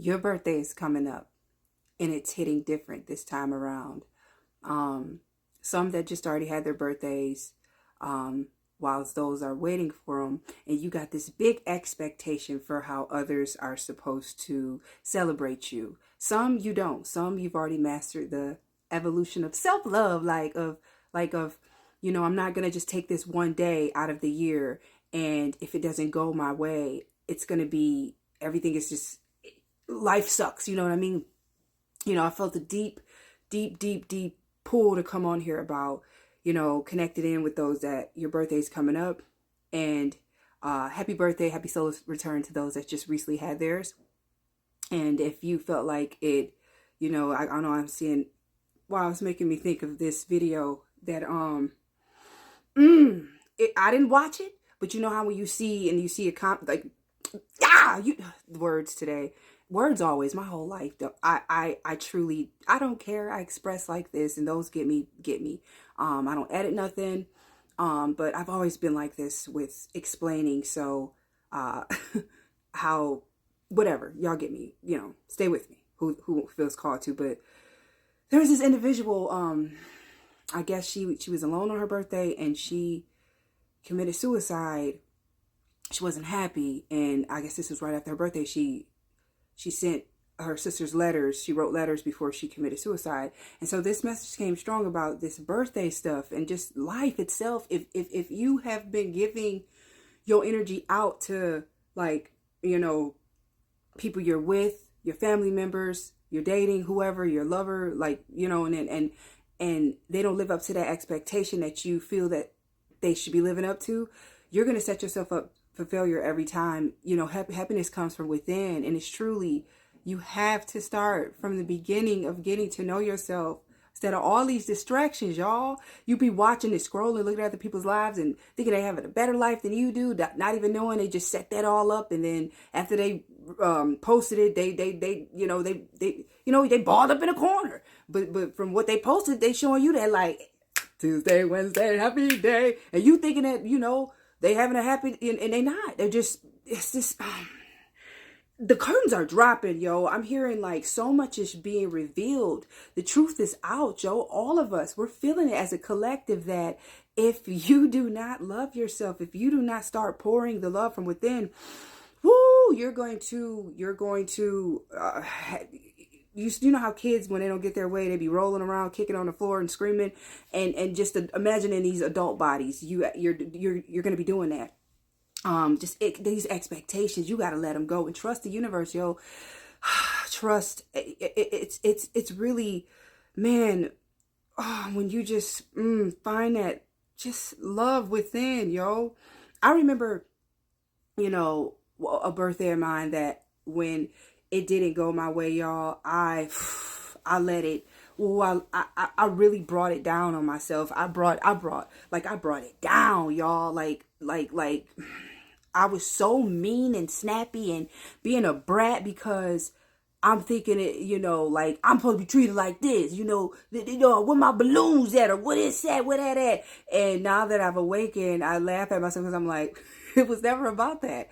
your birthday is coming up and it's hitting different this time around. Some that just already had their birthdays, whilst those are waiting for them, and you got this big expectation for how others are supposed to celebrate you. Some you don't. Some you've already mastered the evolution of self-love, like of I'm not gonna just take this one day out of the year, and if it doesn't go my way, it's gonna be everything is just life sucks. You know what I mean? I felt a deep pull to come on here about, connected in with those that your birthday's coming up, and happy birthday, happy solar return to those that just recently had theirs. And if you felt like it, I don't know, I'm seeing, wow, it's making me think of this video that, I didn't watch it, but you know how when you see a words today, words always, my whole life, though, I truly, I don't care, I express like this, and those get me, I don't edit nothing, but I've always been like this with explaining, so, how, whatever, y'all get me, stay with me, who feels called to. But there was this individual, I guess she was alone on her birthday, and she committed suicide. She wasn't happy, and I guess this was right after her birthday. She sent her sister's letters. She wrote letters before she committed suicide. And so this message came strong about this birthday stuff and just life itself. If you have been giving your energy out to, like, people you're with, your family members, you're dating, whoever, your lover, like, and they don't live up to that expectation that you feel that they should be living up to, you're going to set yourself up for failure every time. Happiness comes from within, and it's truly, you have to start from the beginning of getting to know yourself. Instead of all these distractions, y'all, you be watching and scrolling, looking at other people's lives and thinking they having a better life than you do, not even knowing they just set that all up. And then after they posted it, they balled up in a corner. But from what they posted, they showing you that, like, Tuesday, Wednesday, happy day, and you thinking that they having a happy, and they not. They're just, it's just. The curtains are dropping, yo. I'm hearing like so much is being revealed. The truth is out, yo. All of us, we're feeling it as a collective that if you do not love yourself, if you do not start pouring the love from within, you're going to, you know how kids, when they don't get their way, they be rolling around, kicking on the floor and screaming, and just imagine in these adult bodies, you're going to be doing that. These expectations, you got to let them go and trust the universe, yo. Trust. It's really, man, when you just find that just love within, yo. I remember, a birthday of mine that when it didn't go my way, y'all, I let it. I really brought it down on myself. I brought it down, y'all. Like. I was so mean and snappy and being a brat because I'm thinking it, like I'm supposed to be treated like this, where my balloons at, or what is that, where that at? And now that I've awakened, I laugh at myself because I'm like, it was never about that.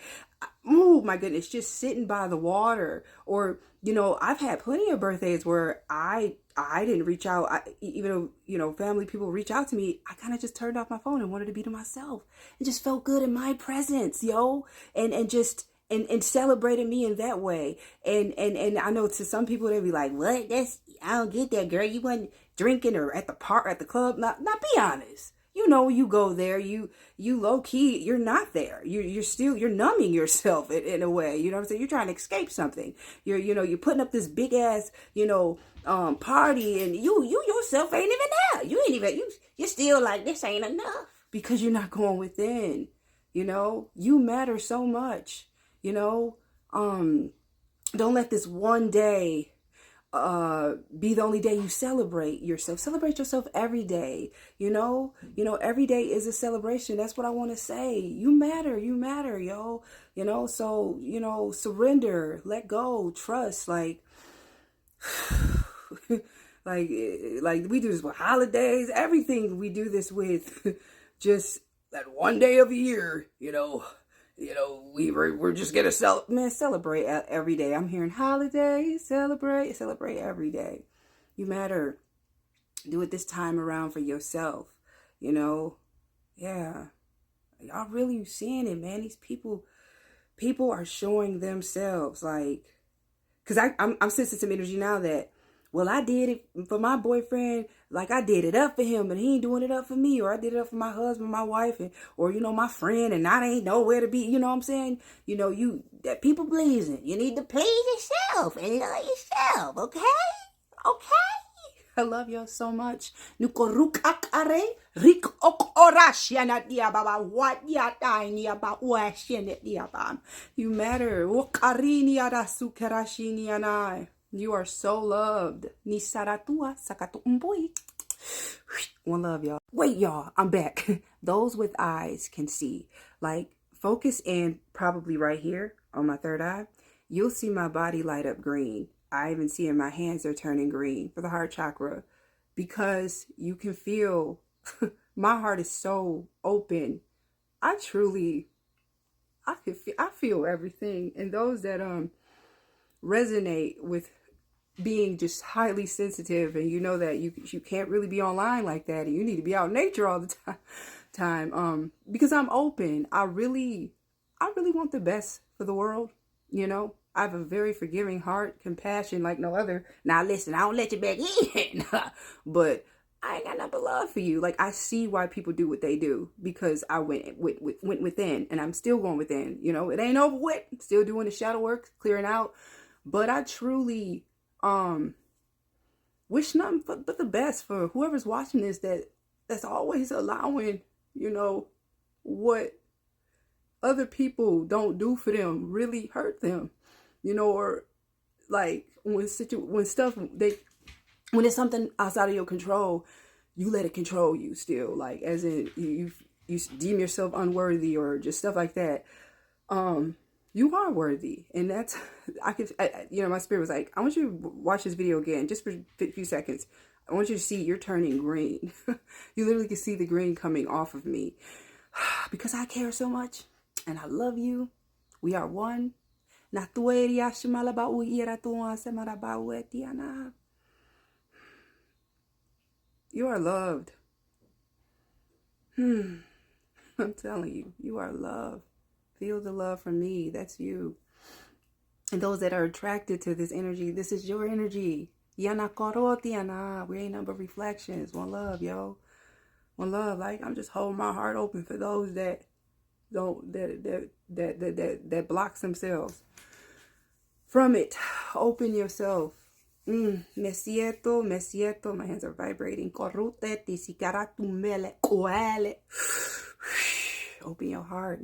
Oh my goodness, just sitting by the water, or, I've had plenty of birthdays where I didn't reach out. Even though, family people reach out to me, I kind of just turned off my phone and wanted to be to myself and just felt good in my presence, yo. And celebrated me in that way. And I know to some people, they'll be like, what? I don't get that, girl. You wasn't drinking or at the park, at the club. Not be honest. You go there, you low key, you're not there. You're numbing yourself in a way. You know what I'm saying? You're trying to escape something. You're putting up this big ass, party, and you yourself ain't even there. You're still like, this ain't enough because you're not going within. You matter so much. Don't let this one day be the only day you celebrate yourself. Celebrate yourself every day. Every day is a celebration. That's what I want to say. You matter, yo. So, surrender, let go, trust, like we do this with holidays, everything we do this with, just that one day of the year, you know, we're just gonna celebrate every day. I'm hearing holidays, celebrate every day. You matter. Do it this time around for yourself. You know, yeah. Y'all really seeing it, man. These people are showing themselves, like, because I'm sensing some energy now that, well, I did it for my boyfriend, like I did it up for him, but he ain't doing it up for me, or I did it up for my husband, my wife, and or, you know, my friend, and I ain't nowhere to be. You know what I'm saying? You know, that people pleasing. You need to please yourself and love yourself, okay? Okay? I love y'all so much. Nicole, Rik ok orashia dia baba what ya tiny about washing dia bam. You matter. Wakarini arasu karashini anai. You are so loved. Ni saratua sakatu umboy. One love, y'all. Wait, y'all. I'm back. Those with eyes can see. Like, focus in probably right here on my third eye. You'll see my body light up green. I even see in my hands are turning green for the heart chakra, because you can feel my heart is so open. I feel everything. And those that resonate with being just highly sensitive, and you know that you can't really be online like that, and you need to be out in nature all the time. Because I'm open. I really want the best for the world, you know. I have a very forgiving heart, compassion like no other. Now listen, I don't let you back in, but I ain't got nothing but love for you. Like, I see why people do what they do, because I went within, and I'm still going within. You know, it ain't over with. Still doing the shadow work, clearing out. But I truly wish nothing but the best for whoever's watching this, that's always allowing, you know, what other people don't do for them really hurt them. You know, or like when it's something outside of your control, you let it control you still. Like, as in you deem yourself unworthy or just stuff like that. You are worthy, and that's you know, my spirit was like, I want you to watch this video again just for a few seconds. I want you to see you're turning green. You literally can see the green coming off of me because I care so much, and I love you. We are one. You are loved. I'm telling you, you are loved. Feel the love from me. That's you. And those that are attracted to this energy, this is your energy. We ain't nothing but reflections. One love, yo. One love. Like, I'm just holding my heart open for those that that blocks themselves from it. Open yourself. Me siento. My hands are vibrating. Open your heart.